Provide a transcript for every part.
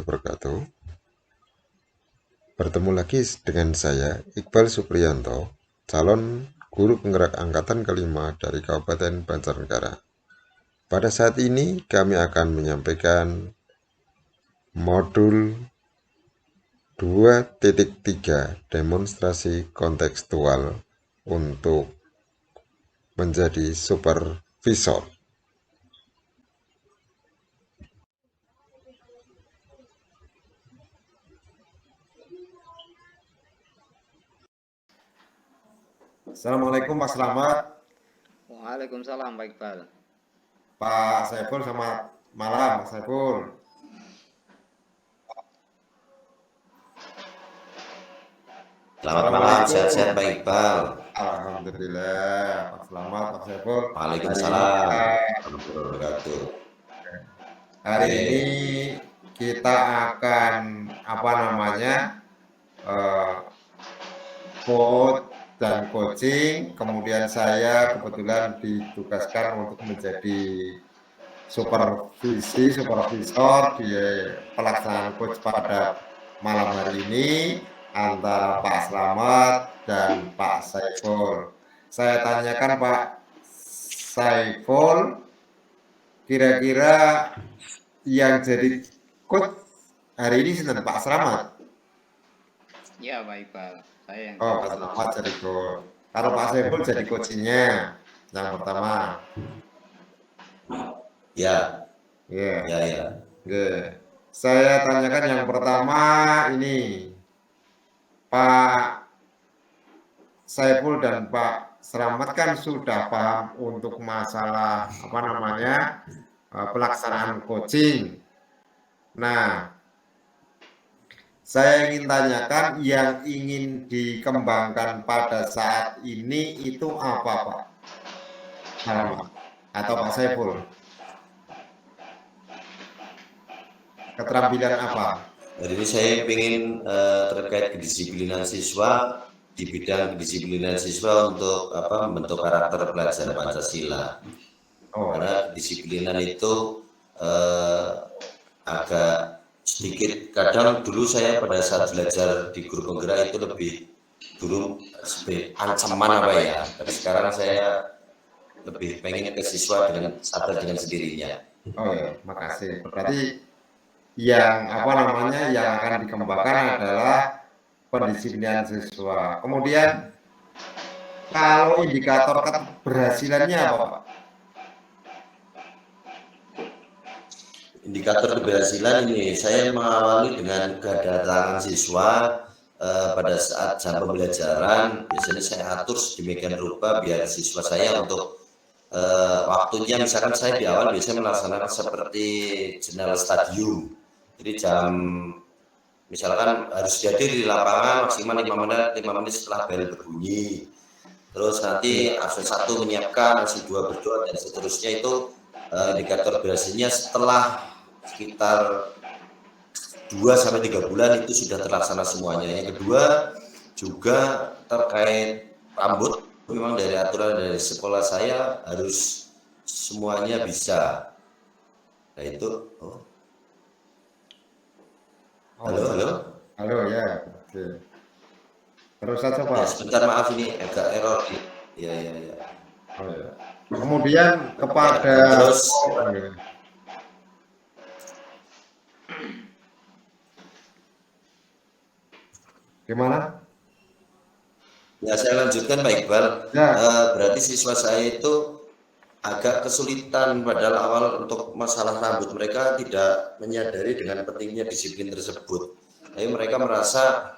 Wabarakatuh. Bertemu lagi dengan saya, Iqbal Supriyanto, calon guru penggerak angkatan kelima dari Kabupaten Banjarnegara. Pada saat ini kami akan menyampaikan modul 2.3 demonstrasi kontekstual untuk menjadi supervisor. Assalamualaikum Pak Slamet. Waalaikumsalam Pak Iqbal. Pak Saiful, selamat malam Pak Saiful. Selamat malam, sehat-sehat Pak Iqbal. Alhamdulillah, Pak Slamet, Pak Saiful. Waalaikumsalam warahmatullahi wabarakatuh. Hari ini kita akan coach dan coaching. Kemudian saya kebetulan ditugaskan untuk menjadi supervisor di pelaksanaan coach pada malam hari ini antara Pak Slamet dan Pak Saiful. Saya tanyakan Pak Saiful, kira-kira yang jadi coach hari ini sinten Pak Slamet? Ya Pak Iqbal, saya yang Oh, Pak Slamet jadi coach. Kalau Pak Saiful jadi coachingnya yang pertama. Ya, Ya. ya. Oke. Saya tanyakan yang pertama ini, Pak Saiful dan Pak Slamet kan sudah paham untuk masalah pelaksanaan coaching. Nah, saya ingin tanyakan yang ingin dikembangkan pada saat ini itu apa, Pak Slamet atau Pak Saiful? Keterampilan apa? Hari ini saya ingin terkait kedisiplinan siswa di bidang kedisiplinan siswa untuk membentuk karakter pelajar Pancasila. Karena kedisiplinan itu agak sedikit, kadang dulu saya pada saat belajar di guru penggerak itu lebih dulu sebagai ancaman tapi sekarang saya lebih pengen ke siswa dengan sadar dengan sendirinya. Oh ya, makasih. Berarti yang yang akan dikembangkan adalah pendisiplinan siswa. Kemudian kalau indikator keberhasilannya apa, Pak? Indikator keberhasilan ini saya mengawali dengan kedatangan siswa pada saat jam pembelajaran. Biasanya saya atur sedemikian rupa biar siswa saya untuk waktunya, misalkan saya di awal biasanya melaksanakan seperti jurnal stadium. Jadi misalkan harus hadir di lapangan maksimal 5 menit setelah bel berbunyi. Terus nanti absen 1 menyiapkan, absen 2 berdoa dan seterusnya. Itu indikator berhasilnya setelah sekitar 2-3 bulan itu sudah terlaksana semuanya. Yang kedua juga terkait rambut, memang dari aturan dari sekolah saya harus semuanya bisa. Nah itu Halo ya. Oke. Terus saja Pak. Ya, sebentar, maaf ini agak error. Ya. Oh, ya. Kemudian kepada terus gimana? Ya, saya lanjutkan Pak Iqbal. Ya. Berarti siswa saya itu agak kesulitan pada awal untuk masalah rambut. Mereka tidak menyadari dengan pentingnya disiplin tersebut. Tapi mereka merasa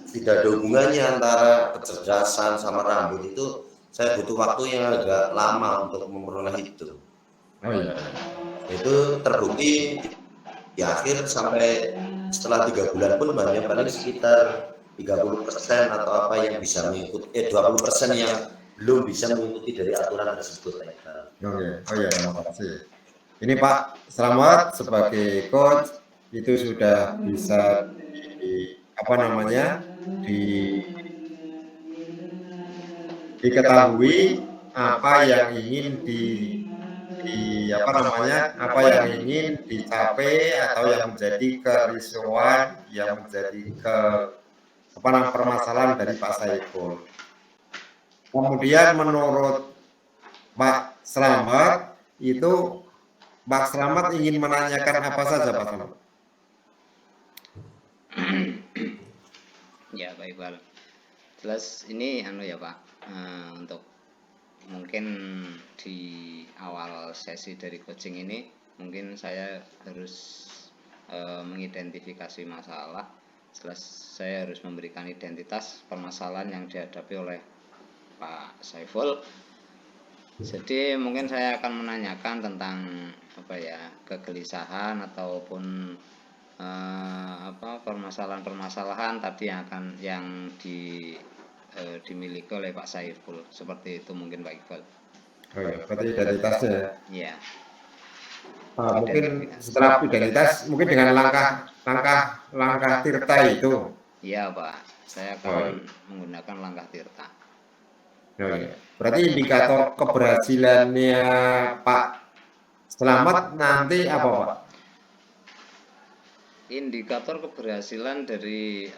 tidak ada hubungannya antara kecerdasan sama rambut. Itu saya butuh waktu yang agak lama untuk memperoleh itu. Oh iya. Itu terbukti di akhir sampai setelah 3 bulan pun paling sekitar 30% atau apa yang bisa mengikuti 20% yang belum bisa mengikuti dari aturan tersebut. Oke. Oh ya, terima kasih. Ini Pak Slamet sebagai coach itu sudah bisa diketahui apa yang ingin apa yang ingin dicapai atau yang menjadi kerisauan, yang menjadi permasalahan dari Pak Saiful. Kemudian menurut Pak Slamet itu Pak Slamet ingin menanyakan apa saja Pak Slamet? Ya, Pak Iqbal. Jelas ini ya Pak, untuk mungkin di awal sesi dari coaching ini mungkin saya harus mengidentifikasi masalah. Jelas saya harus memberikan identitas permasalahan yang dihadapi oleh Pak Saiful. Jadi mungkin saya akan menanyakan tentang kegelisahan ataupun permasalahan-permasalahan tadi yang dimiliki oleh Pak Saiful. Seperti itu mungkin Pak Iqbal. Oh ya, berarti identitasnya. Iya. Mungkin setelah identitas, mungkin dengan langkah tirta itu. Iya Pak, saya akan menggunakan langkah tirta. Oh, ya. Berarti indikator keberhasilannya Pak Slamet nanti apa Pak? Indikator keberhasilan dari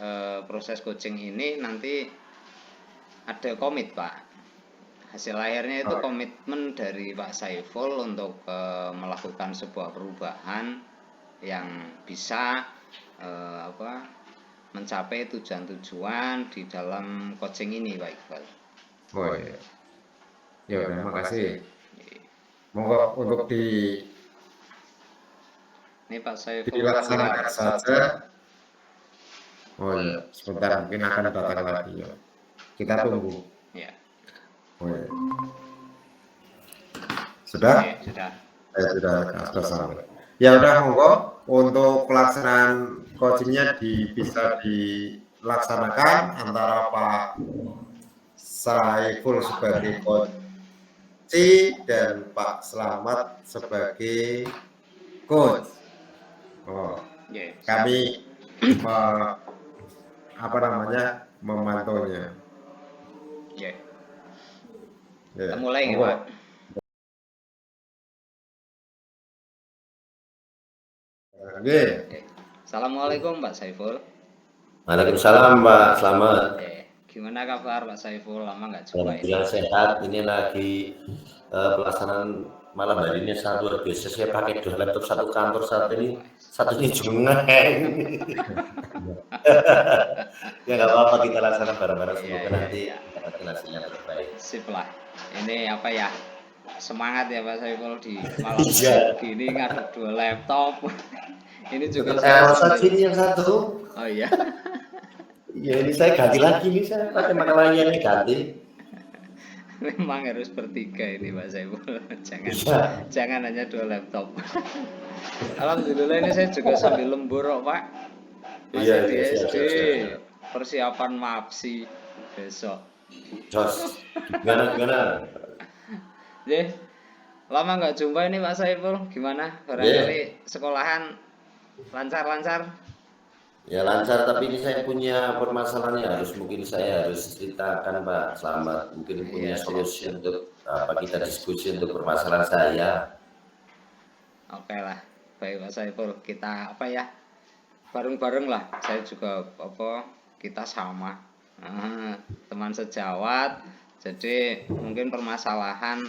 proses coaching ini nanti ada komit Pak. Hasil akhirnya itu komitmen dari Pak Saiful untuk melakukan sebuah perubahan yang bisa mencapai tujuan-tujuan di dalam coaching ini Pak Iqbal. Oh iya. Ya udah, makasih. Monggo untuk ini Pak Saiful dilaksanakan saja. Oh iya, sebentar mungkin akan datang lagi ya. Kita tunggu. Ya. Oh iya. Sudah? Oke, sudah. Sudah sampai. Ya udah monggo untuk pelaksanaan coachingnya bisa dilaksanakan antara Pak Saiful sebagai coach dan Pak Slamet sebagai coach. Oh, kami memantaunya. Kita mulai nih Pak. Oke. Assalamualaikum Pak Saiful. Waalaikumsalam Pak Slamet. Gimana kabar Pak Saiful? Lama nggak jumpa ini. Alhamdulillah sehat. Ini lagi pelaksanaan malam hari ini sangat luar biasa. Saya pakai 2 laptop, 1 kantor saat ini, satunya jungeng. Ya nggak apa-apa, kita laksanakan bareng-bareng. Semoga nanti dapat hasilnya terbaik. Sip lah. Ini semangat ya Pak Saiful di malam gini ngadep 2 laptop. Ini juga saya rasa sini yang 1. Oh iya. Ya ini saya ganti lagi nih, saya pakai makalahnya ini ganti. Memang harus bertiga ini Pak Saiful. Jangan hanya 2 laptop. Alhamdulillah ini saya juga sambil lembur Pak. Masih di SD. Persiapan MAPSI besok. Jos, gimana? Lama nggak jumpa ini Pak Saiful. Gimana? Barangkali sekolahan lancar-lancar? Ya lancar, tapi ini saya punya permasalahan yang saya harus ceritakan Pak Slamet. Mungkin punya solusi untuk kita diskusi untuk permasalahan saya. Oke lah, baik Pak Saiful, kita bareng-bareng lah. Saya juga kita sama teman sejawat. Jadi mungkin permasalahan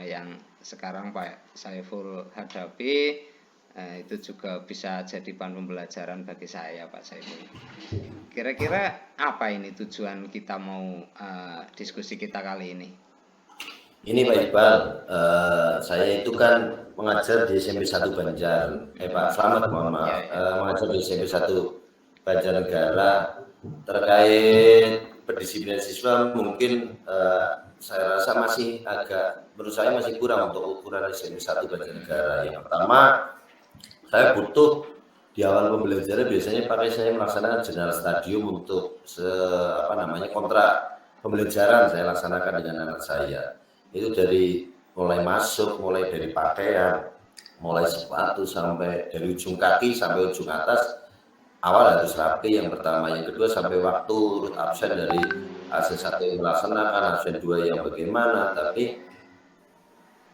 yang sekarang Pak Saiful hadapi itu juga bisa jadi bahan pembelajaran bagi saya Pak Saiful. Kira-kira apa ini tujuan kita mau diskusi kita kali ini? Ini Pak Iqbal, saya itu kan mengajar di SMP 1 Banjar, Pak Slamet mohon maaf, mengajar di SMP 1 Banjarnegara. Terkait pendisiplinan siswa mungkin saya rasa menurut saya masih kurang untuk ukuran SMP 1 Banjarnegara. Yang pertama, saya butuh di awal pembelajaran biasanya saya melaksanakan general stadium untuk kontrak pembelajaran saya laksanakan dengan anak saya. Itu dari mulai dari pakaian, mulai sepatu sampai dari ujung kaki sampai ujung atas, awal harus rapi yang pertama. Yang kedua sampai waktu urut absen dari absen 1 yang melaksanakan, absen 2 yang bagaimana. Tapi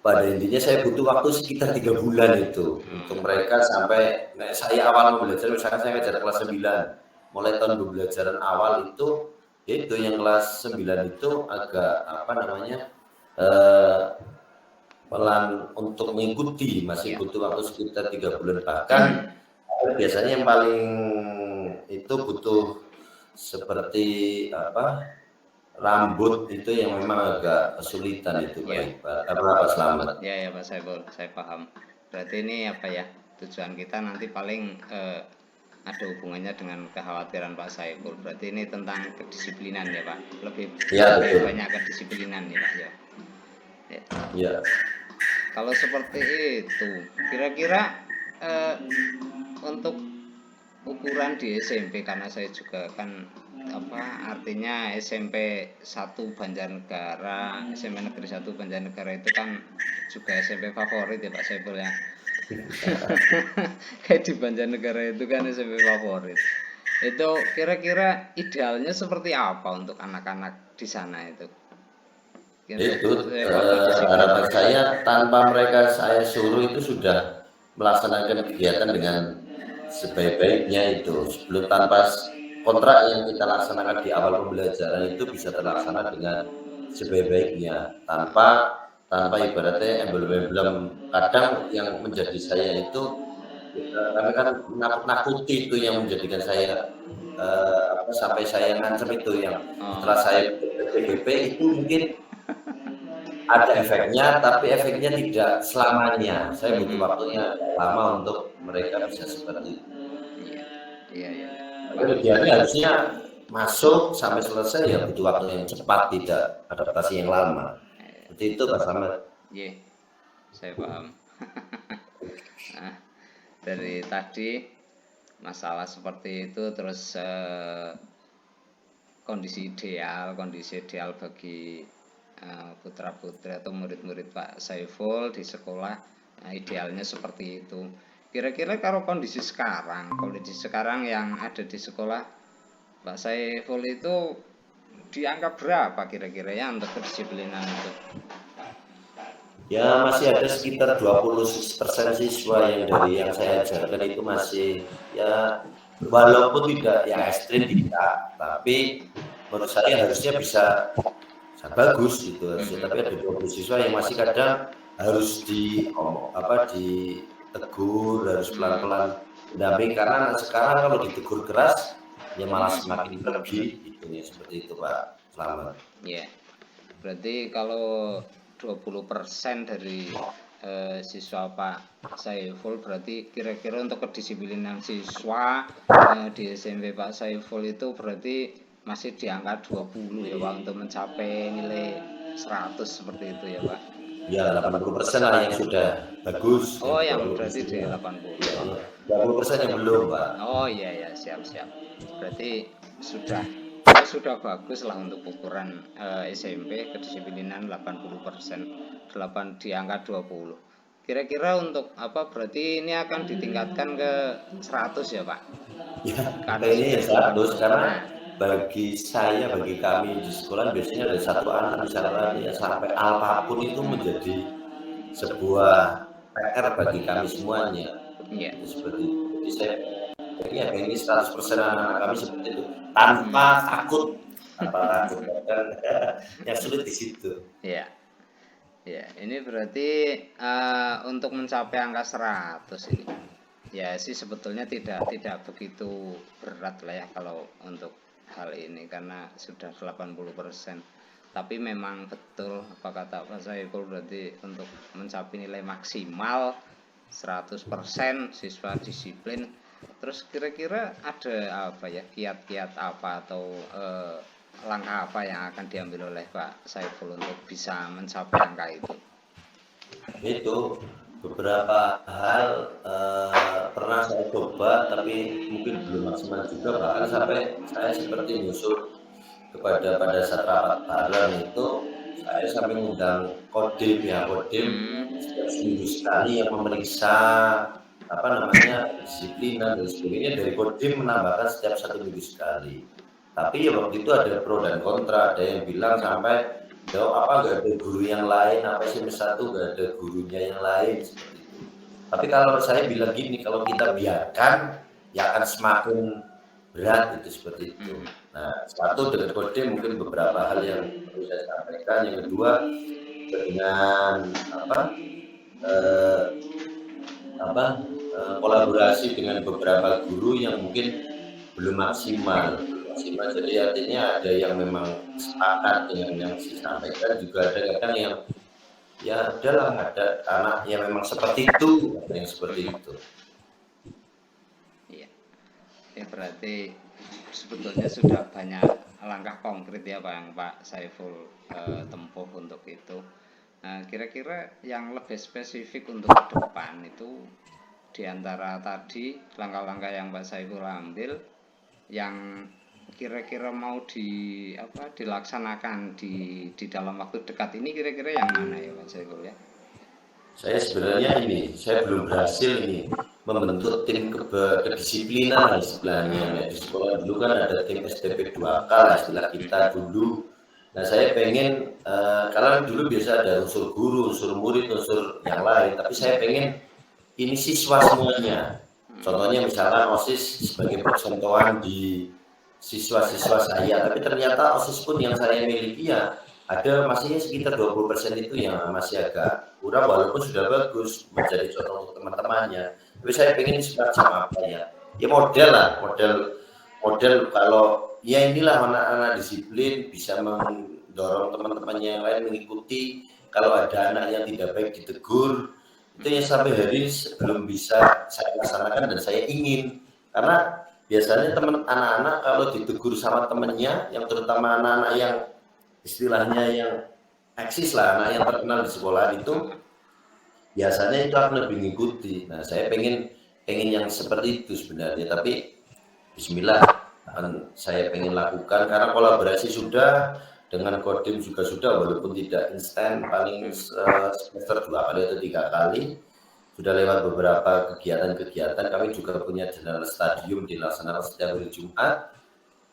pada intinya saya butuh waktu sekitar 3 bulan itu untuk mereka sampai saya awal belajar, misalkan saya ngajar kelas 9, mulai tahun pembelajaran awal itu yang kelas 9 itu agak apa namanya pelan untuk mengikuti, masih butuh waktu sekitar 3 bulan, bahkan biasanya yang paling itu butuh seperti apa rambut itu yang memang agak kesulitan itu Pak. Apa Selamat? Ya Pak Saiful, saya paham. Berarti ini apa ya, tujuan kita nanti paling ada hubungannya dengan kekhawatiran Pak Saiful. Berarti ini tentang kedisiplinan ya Pak, lebih banyak kedisiplinan ya Pak ya. Ya. Kalau seperti itu, kira-kira untuk ukuran di SMP, karena saya juga kan artinya SMP 1 Banjarnegara, SMP Negeri 1 Banjarnegara itu kan juga SMP favorit ya Pak Saiful ya. Kayak di Banjarnegara itu kan SMP favorit. Itu kira-kira idealnya seperti apa untuk anak-anak di sana itu? Harapan saya tanpa mereka saya suruh itu sudah melaksanakan kegiatan dengan sebaik-baiknya itu. Sebelum tanpa kontrak yang kita laksanakan di awal pembelajaran itu bisa terlaksana dengan sebaik-baiknya tanpa ibaratnya embel-embel. Kadang yang menjadi saya itu kami kan nakut-nakuti itu yang menjadikan saya sampai saya ngancam itu yang setelah saya PBB itu mungkin ada efeknya, tapi efeknya tidak selamanya. Saya butuh waktunya lama untuk mereka bisa seperti itu. Iya. Idealnya harusnya masuk sampai selesai ya butuh waktu yang cepat, tidak adaptasi yang lama. Seperti itu Pak Selamat. Iya, saya paham. Nah, dari tadi masalah seperti itu, terus kondisi ideal bagi putra-putri atau murid-murid Pak Saiful di sekolah, nah, idealnya seperti itu. Kira-kira kalau kondisi sekarang yang ada di sekolah Pak Saiful itu dianggap berapa kira-kira ya untuk kedisiplinan itu? Ya masih ada sekitar 20% siswa yang dari yang saya ajarkan itu masih ya walaupun tidak yang ekstrim tidak, tapi menurut saya harusnya bisa bagus gitu harusnya. Tapi ada 20 siswa yang masih kadang harus ditegur, harus pelan-pelan mendampingi, karena sekarang kalau ditegur keras ya malah semakin pergi gitu ya, seperti itu Pak Selamat. Ya, berarti kalau 20% dari siswa Pak Saiful, berarti kira-kira untuk kedisiplinan siswa di SMP Pak Saiful itu berarti masih di angka 20 ya Pak, untuk mencapai nilai 100 seperti itu ya Pak? Ya 80% lah yang sudah bagus. Oh yang berarti di 80. 20% yang belum Pak. Oh iya siap. Berarti sudah bagus lah untuk ukuran SMP kedisiplinan 80%, 8 di angka 20. Kira-kira untuk apa, berarti ini akan ditingkatkan ke 100 ya Pak? Ya, kayaknya 100 karena bagi kami di sekolah biasanya ada satu anak misalnya ya sampai apapun itu menjadi sebuah PR bagi kami semuanya. Iya. Seperti itu. Jadi saya ini 100% anak kami seperti itu tanpa takut. Yang sulit di situ. Iya. Ini berarti untuk mencapai angka 100 ini ya sih sebetulnya tidak begitu berat lah ya kalau untuk hal ini, karena sudah 80%. Tapi memang betul apa kata Pak Saiful, berarti untuk mencapai nilai maksimal 100% siswa disiplin. Terus kira-kira ada apa ya, kiat-kiat apa atau langkah apa yang akan diambil oleh Pak Saiful untuk bisa mencapai angka itu? Itu beberapa hal pernah saya coba tapi mungkin belum maksimal juga, bahkan sampai saya seperti nyusul pada saat rapat bareng itu saya sampai mengundang kodim setiap seminggu sekali yang memeriksa disiplinan dan sebagainya. Dari kodim menambahkan setiap 1 minggu sekali. Tapi ya waktu itu ada pro dan kontra, ada yang bilang sampai nggak ada guru yang lain, apa semester 1 nggak ada gurunya yang lain seperti itu. Tapi kalau saya bilang gini, kalau kita biarkan ya akan semakin berat itu seperti itu. Nah, satu dengan kode mungkin beberapa hal yang perlu saya sampaikan. Yang kedua dengan kolaborasi dengan beberapa guru yang mungkin belum maksimal. Jadi artinya ada yang memang sepakat dengan yang disampaikan, juga ada kadang yang ya adalah ada anak yang memang seperti itu, ada yang seperti itu. Iya. Ya berarti sebetulnya sudah banyak langkah konkret ya Pak yang Pak Saiful tempuh untuk itu. Nah, kira-kira yang lebih spesifik untuk ke depan itu diantara tadi langkah-langkah yang Pak Saiful ambil, yang kira-kira mau dilaksanakan di dalam waktu dekat ini kira-kira yang mana ya Pak Saiful ya? Saya sebenarnya saya belum berhasil membentuk tim kedisiplinan istilahnya. Di sekolah dulu kan ada tim SDP 2K istilah kita dulu. Nah, saya pengen kalau dulu biasa ada unsur guru, unsur murid, unsur yang lain, tapi saya pengen ini siswa semuanya. Contohnya misalkan OSIS sebagai percontohan di siswa-siswa saya, tapi ternyata OSIS pun yang saya miliki ya ada masih sekitar 20% itu yang masih agak kurang, walaupun sudah bagus menjadi contoh untuk teman-temannya. Tapi saya pengen semacam apa ya? Ya model lah, model kalau ya inilah anak-anak disiplin bisa mendorong teman-temannya yang lain mengikuti. Kalau ada anak yang tidak baik ditegur, itu yang sampai hari belum bisa saya laksanakan dan saya ingin, karena biasanya anak-anak kalau ditegur sama temannya, yang terutama anak-anak yang istilahnya yang eksis lah, anak yang terkenal di sekolah itu biasanya itu akan lebih mengikuti. Nah, saya pengen yang seperti itu sebenarnya, tapi bismillah saya pengen lakukan karena kolaborasi sudah, dengan Kodim juga sudah, walaupun tidak instan, paling semester 2 kali atau 3 kali sudah lewat beberapa kegiatan-kegiatan. Kami juga punya general stadium dilaksanakan setiap hari Jumat,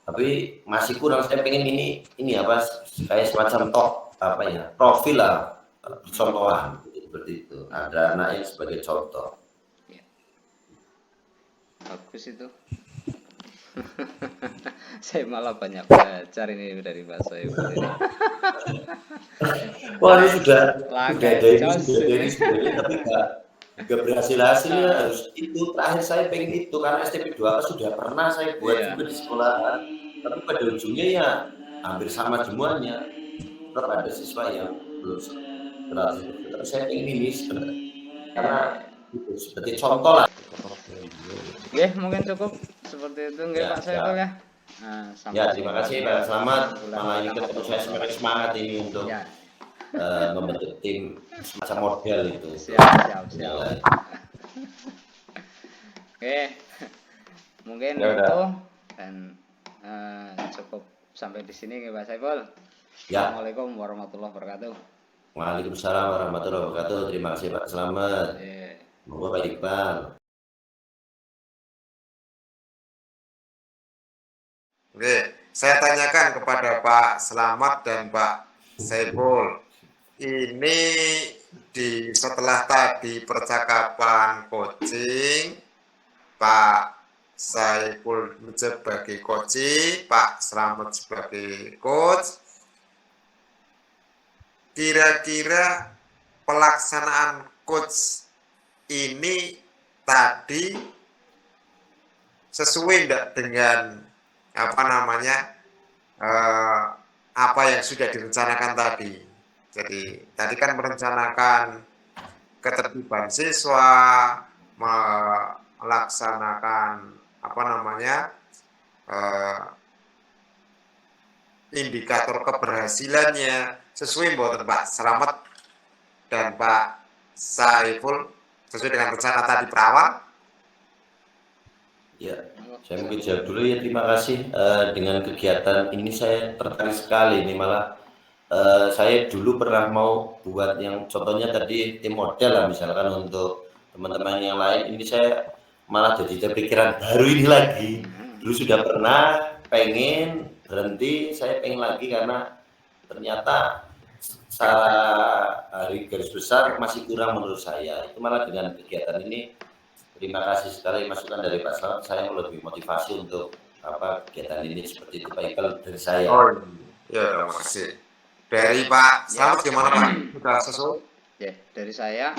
tapi masih kurang. Saya pengen ini apa kayak semacam profil lah, contohan seperti itu, ada anak yang sebagai contoh ya. Bagus itu. Saya malah banyak belajar ini dari Pak Saiful ini. Wah, ini sudah dari sebenarnya, tapi nggak berhasil ya. Harus itu terakhir saya pengen itu, karena STP 2 sudah pernah saya buat juga di sekolahan, tapi pada ujungnya ya hampir sama semuanya, tetap ada siswa yang belum berhasil. Tapi saya pengen ini sebenarnya karena itu seperti contoh lah. Oke, mungkin cukup seperti itu Pak Saiful ya. Nah, terima kasih Pak Selamat, malah ini ketemu saya semakin semangat ini untuk membentuk tim semacam model itu. Siap. Oke, mungkin itu dan cukup sampai di sini Pak Saiful. Assalamualaikum warahmatullahi wabarakatuh. Waalaikumsalam warahmatullahi wabarakatuh. Terima kasih Pak Selamat. Monggo Pak Iqbal. Oke, saya tanyakan kepada Pak Selamat dan Pak Saiful. Ini setelah tadi percakapan coaching, Pak Saiful sebagai coach, Pak Selamat sebagai coach, kira-kira pelaksanaan coach ini tadi sesuai enggak dengan apa yang sudah direncanakan tadi. Jadi tadi kan merencanakan ketertiban siswa, melaksanakan indikator keberhasilannya sesuai mboten Pak Selamat dan Pak Saiful, sesuai dengan rencana tadi berawal? Ya, saya mungkin jawab dulu ya. Terima kasih. Dengan kegiatan ini saya tertarik sekali. Ini malah saya dulu pernah mau buat yang contohnya tadi tim model lah, misalkan untuk teman-teman yang lain. Ini saya malah jadi terpikiran baru ini lagi. Dulu sudah pernah pengen berhenti, saya pengen lagi karena ternyata hari garis besar masih kurang menurut saya. Itu malah dengan kegiatan ini, terima kasih sekali masukan dari Pak Slamet, saya lebih motivasi untuk kegiatan ini seperti itu Pak Iqbal dari saya. Oh iya, terima kasih. Dari Pak Slamet gimana Pak? Sudah sesuai? Ya, dari saya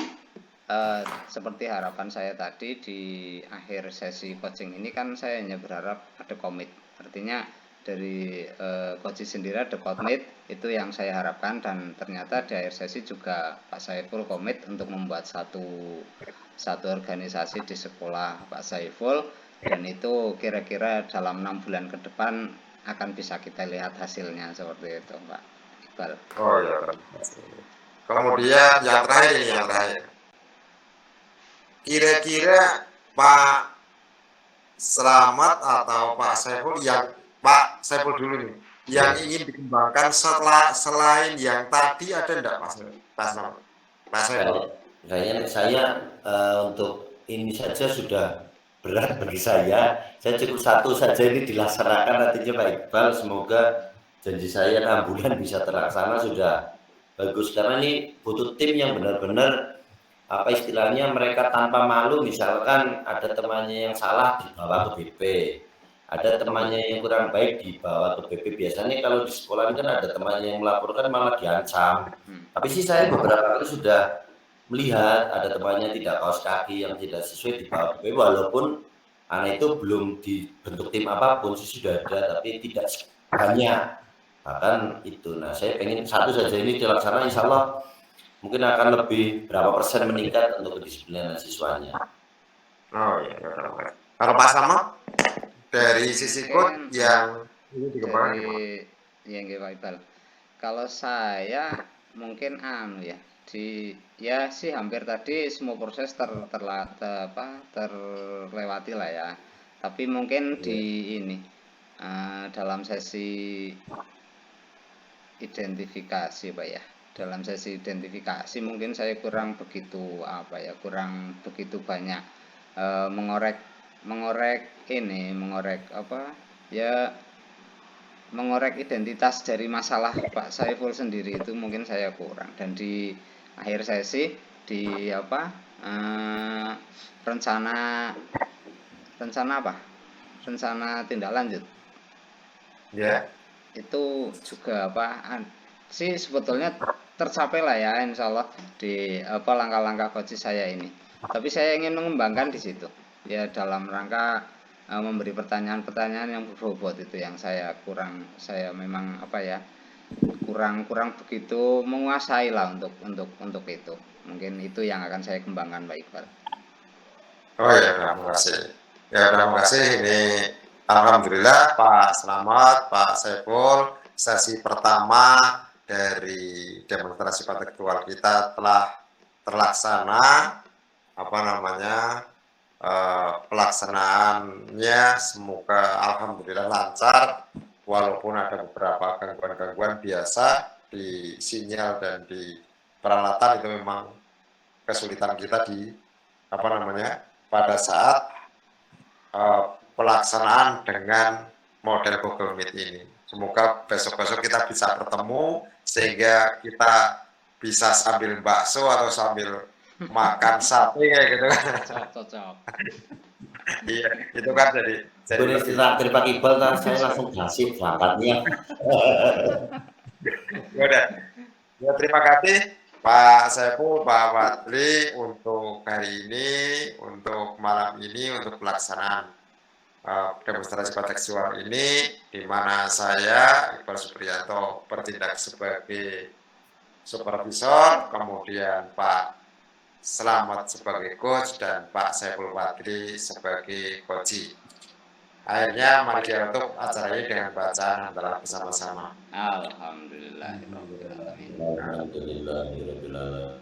seperti harapan saya tadi di akhir sesi coaching ini kan saya hanya berharap ada komit. Artinya dari coach sendiri ada komit, itu yang saya harapkan, dan ternyata di akhir sesi juga Pak Saiful komit untuk membuat satu organisasi di sekolah Pak Saiful, dan itu kira-kira dalam 6 bulan ke depan akan bisa kita lihat hasilnya seperti itu Pak Iqbal. Oh iya. Kemudian yang terakhir. Kira-kira Pak Slamet atau Pak Saiful, yang Pak Saiful dulu nih, yang ingin dikembangkan selain yang tadi ada enggak Pak Slamet? Pak Saiful. Kayaknya saya untuk ini saja sudah berat bagi saya. Saya cukup satu saja ini dilaksanakan nantinya Pak Iqbal. Semoga janji saya 6 bulan bisa terlaksana sudah bagus, karena ini butuh tim yang benar-benar istilahnya mereka tanpa malu. Misalkan ada temannya yang salah dibawa ke BP, ada temannya yang kurang baik dibawa ke BP. Biasanya kalau di sekolah kan ada temannya yang melaporkan malah diancam. Tapi sih saya beberapa kali sudah melihat ada temannya tidak kaos kaki yang tidak sesuai dibawa ke BP, walaupun anak itu belum dibentuk tim apapun sih sudah ada, tapi tidak banyak bahkan itu. Nah, saya pengen satu saja ini dilaksanakan, insya Allah mungkin akan lebih berapa persen meningkat untuk kedisiplinan siswanya. Oh iya. Kalau Pak Slamet dari sisi coach yang ini dikembangkan yang Pak Iqbal. Kalau saya mungkin ya sih hampir tadi semua proses terlewati lah ya. Tapi mungkin di ini dalam sesi identifikasi Pak ya. Dalam sesi identifikasi mungkin saya kurang begitu banyak mengorek identitas dari masalah Pak Saiful sendiri, itu mungkin saya kurang. Dan di akhir sesi di rencana tindak lanjut ya. Itu juga sih sebetulnya tercapai lah ya, insya Allah di langkah-langkah coach saya ini. Tapi saya ingin mengembangkan di situ ya, dalam rangka memberi pertanyaan-pertanyaan yang berbobot. Itu yang saya memang kurang begitu menguasai lah untuk itu. Mungkin itu yang akan saya kembangkan Pak Iqbal. Oh ya, terima kasih. Terima kasih. Ini alhamdulillah Pak Slamet, Pak Saiful, sesi pertama dari demonstrasi intelektual kita telah terlaksana. Pelaksanaannya semoga alhamdulillah lancar, walaupun ada beberapa gangguan-gangguan biasa di sinyal dan di peralatan. Itu memang kesulitan kita di pada saat pelaksanaan dengan model Google Meet ini. Semoga besok-besok kita bisa bertemu sehingga kita bisa sambil bakso atau sambil makan sate kayak gitu kan. Cocok. Iya, itu kan jadi dari Pak Iqbal kan saya langsung kasih berangkatnya. Ya, terima kasih Pak Saiful, Pak Fadli untuk hari ini, untuk malam ini, untuk pelaksanaan demonstrasi seksual ini, di mana saya Iqbal Supriyanto bertindak sebagai supervisor, kemudian Pak Slamet sebagai coach, dan Pak Saiful Fadli sebagai coach. Akhirnya mari kita tutup acara ini dengan bacaan antara bersama-sama. Alhamdulillah. Alhamdulillah.